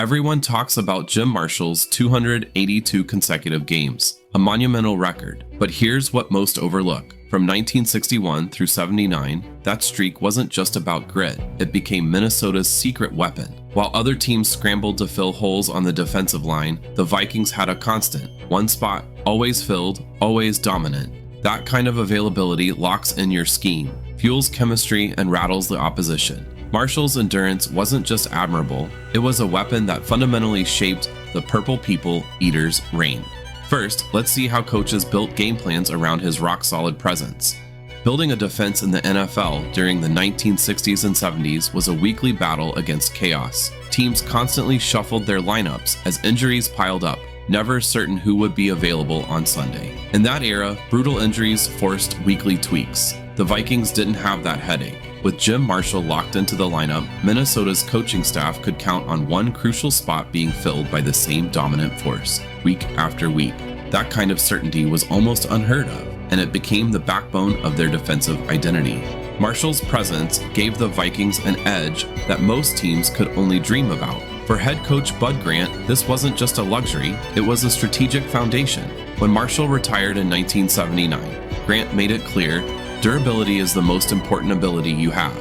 Everyone talks about Jim Marshall's 282 consecutive games, a monumental record. But here's what most overlook. From 1961 through 79, that streak wasn't just about grit, it became Minnesota's secret weapon. While other teams scrambled to fill holes on the defensive line, the Vikings had a constant, one spot, always filled, always dominant. That kind of availability locks in your scheme, fuels chemistry, and rattles the opposition. Marshall's endurance wasn't just admirable, it was a weapon that fundamentally shaped the Purple People Eaters' reign. First, let's see how coaches built game plans around his rock-solid presence. Building a defense in the NFL during the 1960s and 70s was a weekly battle against chaos. Teams constantly shuffled their lineups as injuries piled up, never certain who would be available on Sunday. In that era, brutal injuries forced weekly tweaks. The Vikings didn't have that headache. With Jim Marshall locked into the lineup, Minnesota's coaching staff could count on one crucial spot being filled by the same dominant force, week after week. That kind of certainty was almost unheard of, and it became the backbone of their defensive identity. Marshall's presence gave the Vikings an edge that most teams could only dream about. For head coach Bud Grant, this wasn't just a luxury, it was a strategic foundation. When Marshall retired in 1979, Grant made it clear, durability is the most important ability you have.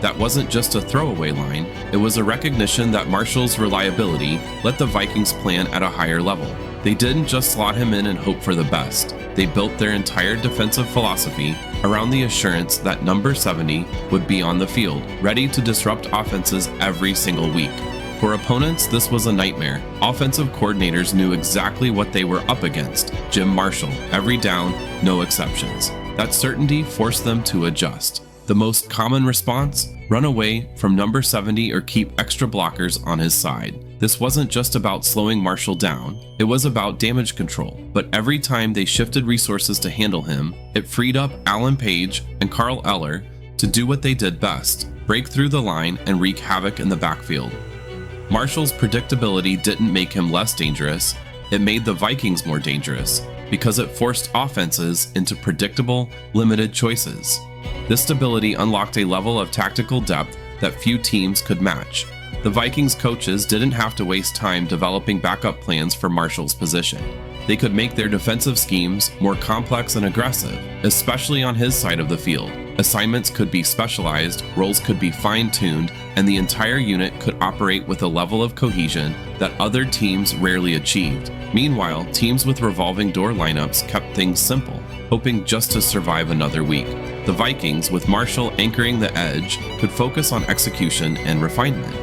That wasn't just a throwaway line, it was a recognition that Marshall's reliability let the Vikings plan at a higher level. They didn't just slot him in and hope for the best. They built their entire defensive philosophy around the assurance that number 70 would be on the field, ready to disrupt offenses every single week. For opponents, this was a nightmare. Offensive coordinators knew exactly what they were up against. Jim Marshall, every down, no exceptions. That certainty forced them to adjust. The most common response? Run away from number 70 or keep extra blockers on his side. This wasn't just about slowing Marshall down, it was about damage control. But every time they shifted resources to handle him, it freed up Alan Page and Carl Eller to do what they did best, break through the line and wreak havoc in the backfield. Marshall's predictability didn't make him less dangerous, it made the Vikings more dangerous, because it forced offenses into predictable, limited choices. This stability unlocked a level of tactical depth that few teams could match. The Vikings coaches didn't have to waste time developing backup plans for Marshall's position. They could make their defensive schemes more complex and aggressive, especially on his side of the field. Assignments could be specialized, roles could be fine-tuned, and the entire unit could operate with a level of cohesion that other teams rarely achieved. Meanwhile, teams with revolving door lineups kept things simple, hoping just to survive another week. The Vikings, with Marshall anchoring the edge, could focus on execution and refinement.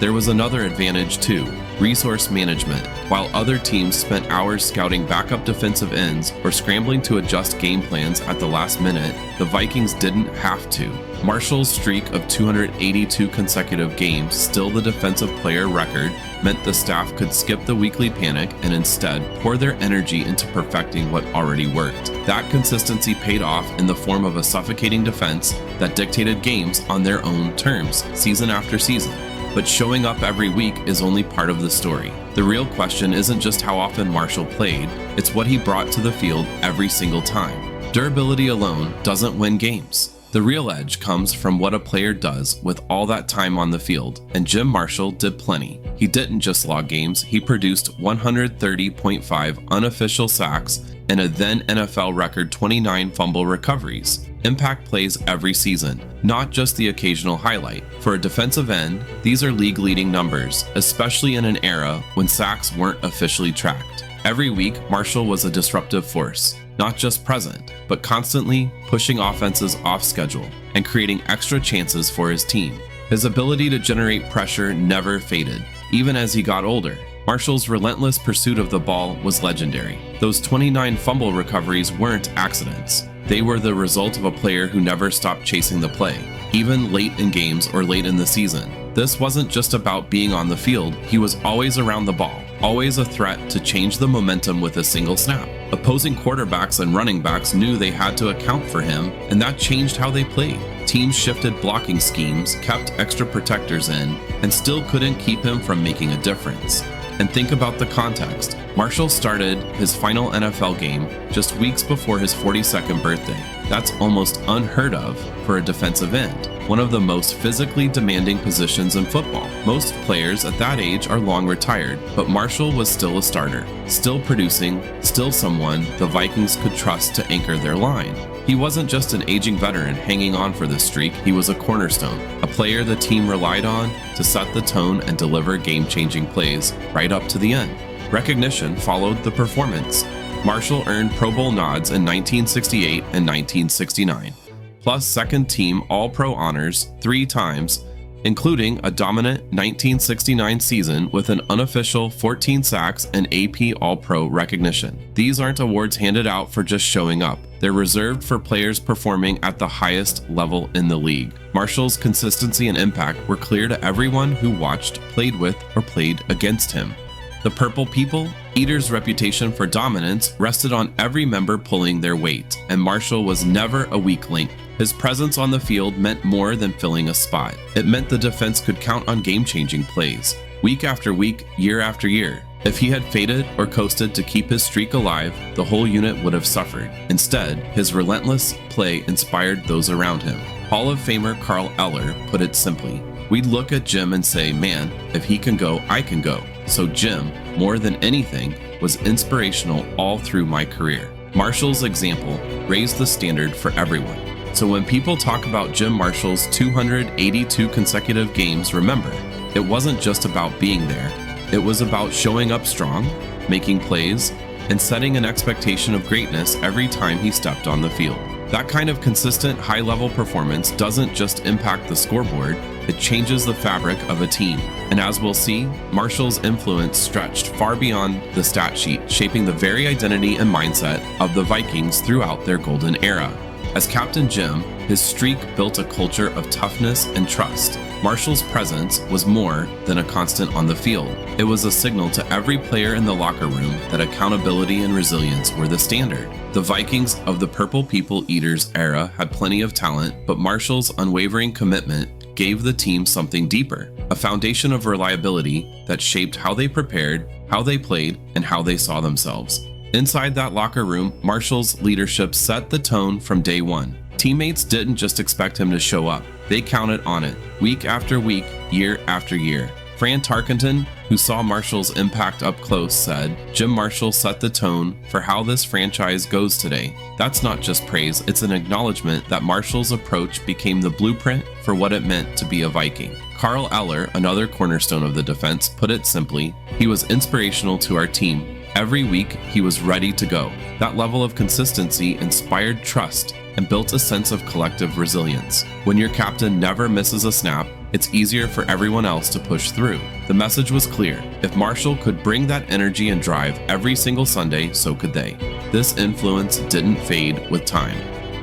There was another advantage too, resource management. While other teams spent hours scouting backup defensive ends or scrambling to adjust game plans at the last minute, the Vikings didn't have to. Marshall's streak of 282 consecutive games, still the defensive player record, meant the staff could skip the weekly panic and instead pour their energy into perfecting what already worked. That consistency paid off in the form of a suffocating defense that dictated games on their own terms, season after season. But showing up every week is only part of the story. The real question isn't just how often Marshall played, it's what he brought to the field every single time. Durability alone doesn't win games. The real edge comes from what a player does with all that time on the field, and Jim Marshall did plenty. He didn't just log games, he produced 130.5 unofficial sacks and a then NFL record 29 fumble recoveries. Impact plays every season, not just the occasional highlight. For a defensive end, these are league-leading numbers, especially in an era when sacks weren't officially tracked. Every week, Marshall was a disruptive force, not just present, but constantly pushing offenses off schedule and creating extra chances for his team. His ability to generate pressure never faded, even as he got older. Marshall's relentless pursuit of the ball was legendary. Those 29 fumble recoveries weren't accidents. They were the result of a player who never stopped chasing the play, even late in games or late in the season. This wasn't just about being on the field, he was always around the ball, always a threat to change the momentum with a single snap. Opposing quarterbacks and running backs knew they had to account for him, and that changed how they played. Teams shifted blocking schemes, kept extra protectors in, and still couldn't keep him from making a difference. And think about the context. Marshall started his final NFL game just weeks before his 42nd birthday. That's almost unheard of for a defensive end, one of the most physically demanding positions in football. Most players at that age are long retired, but Marshall was still a starter, still producing, still someone the Vikings could trust to anchor their line. He wasn't just an aging veteran hanging on for this streak, he was a cornerstone, a player the team relied on to set the tone and deliver game-changing plays right up to the end. Recognition followed the performance. Marshall earned Pro Bowl nods in 1968 and 1969, plus second-team All-Pro honors 3 times, including a dominant 1969 season with an unofficial 14 sacks and AP All-Pro recognition. These aren't awards handed out for just showing up. They're reserved for players performing at the highest level in the league. Marshall's consistency and impact were clear to everyone who watched, played with, or played against him. The Purple People Eater's reputation for dominance rested on every member pulling their weight, and Marshall was never a weak link. His presence on the field meant more than filling a spot. It meant the defense could count on game-changing plays, week after week, year after year. If he had faded or coasted to keep his streak alive, the whole unit would have suffered. Instead, his relentless play inspired those around him. Hall of Famer Carl Eller put it simply, "We'd look at Jim and say, man, if he can go, I can go." So Jim, more than anything, was inspirational all through my career. Marshall's example raised the standard for everyone. So when people talk about Jim Marshall's 282 consecutive games, remember, it wasn't just about being there. It was about showing up strong, making plays, and setting an expectation of greatness every time he stepped on the field. That kind of consistent high-level performance doesn't just impact the scoreboard, it changes the fabric of a team. And as we'll see, Marshall's influence stretched far beyond the stat sheet, shaping the very identity and mindset of the Vikings throughout their golden era. As Captain Jim, his streak built a culture of toughness and trust. Marshall's presence was more than a constant on the field. It was a signal to every player in the locker room that accountability and resilience were the standard. The Vikings of the Purple People Eaters era had plenty of talent, but Marshall's unwavering commitment gave the team something deeper, a foundation of reliability that shaped how they prepared, how they played, and how they saw themselves. Inside that locker room, Marshall's leadership set the tone from day one. Teammates didn't just expect him to show up. They counted on it, week after week, year after year. Fran Tarkenton, who saw Marshall's impact up close, said, "Jim Marshall set the tone for how this franchise goes today." That's not just praise, it's an acknowledgement that Marshall's approach became the blueprint for what it meant to be a Viking. Carl Eller, another cornerstone of the defense, put it simply, he was inspirational to our team. Every week, he was ready to go. That level of consistency inspired trust and built a sense of collective resilience. When your captain never misses a snap, it's easier for everyone else to push through. The message was clear. If Marshall could bring that energy and drive every single Sunday, so could they. This influence didn't fade with time.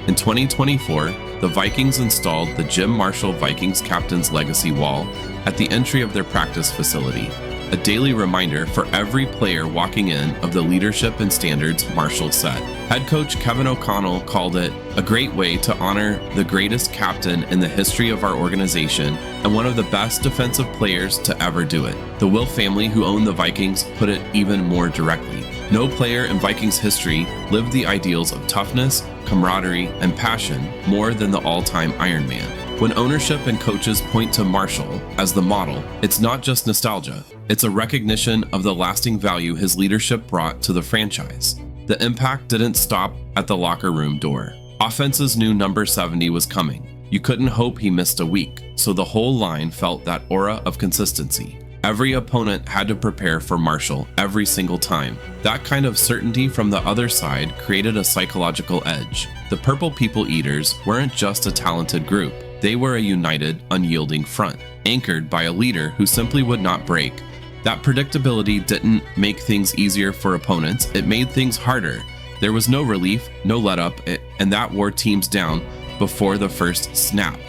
In 2024, the Vikings installed the Jim Marshall Vikings Captain's Legacy Wall at the entry of their practice facility, a daily reminder for every player walking in of the leadership and standards Marshall set. Head coach Kevin O'Connell called it a great way to honor the greatest captain in the history of our organization and one of the best defensive players to ever do it. The Wilf family, who owned the Vikings, put it even more directly. No player in Vikings history lived the ideals of toughness, camaraderie, and passion more than the all-time Iron Man. When ownership and coaches point to Marshall as the model, it's not just nostalgia. It's a recognition of the lasting value his leadership brought to the franchise. The impact didn't stop at the locker room door. Offenses knew number 70 was coming. You couldn't hope he missed a week, so the whole line felt that aura of consistency. Every opponent had to prepare for Marshall every single time. That kind of certainty from the other side created a psychological edge. The Purple People Eaters weren't just a talented group. They were a united, unyielding front, anchored by a leader who simply would not break. That predictability didn't make things easier for opponents, it made things harder. There was no relief, no let-up, and that wore teams down before the first snap.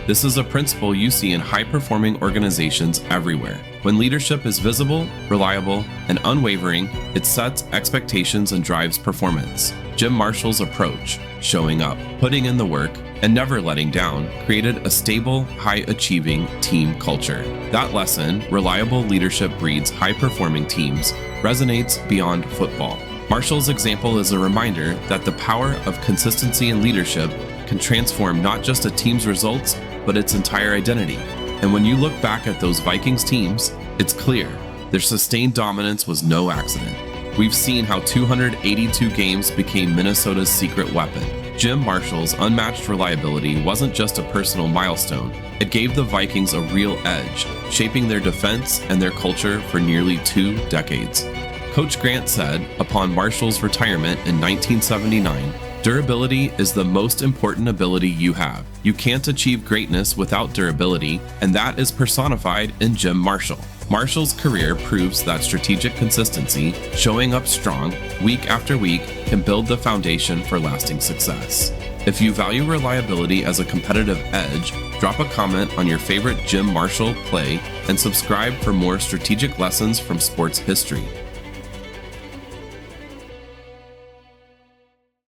This is a principle you see in high-performing organizations everywhere. When leadership is visible, reliable, and unwavering, it sets expectations and drives performance. Jim Marshall's approach, showing up, putting in the work, and never letting down, created a stable, high-achieving team culture. That lesson, reliable leadership breeds high-performing teams, resonates beyond football. Marshall's example is a reminder that the power of consistency and leadership can transform not just a team's results, but its entire identity. And when you look back at those Vikings teams, it's clear their sustained dominance was no accident. We've seen how 282 games became Minnesota's secret weapon. Jim Marshall's unmatched reliability wasn't just a personal milestone, it gave the Vikings a real edge, shaping their defense and their culture for nearly 2 decades. Coach Grant said, upon Marshall's retirement in 1979, "Durability is the most important ability you have. You can't achieve greatness without durability, and that is personified in Jim Marshall." Marshall's career proves that strategic consistency, showing up strong week after week, can build the foundation for lasting success. If you value reliability as a competitive edge, drop a comment on your favorite Jim Marshall play and subscribe for more strategic lessons from sports history.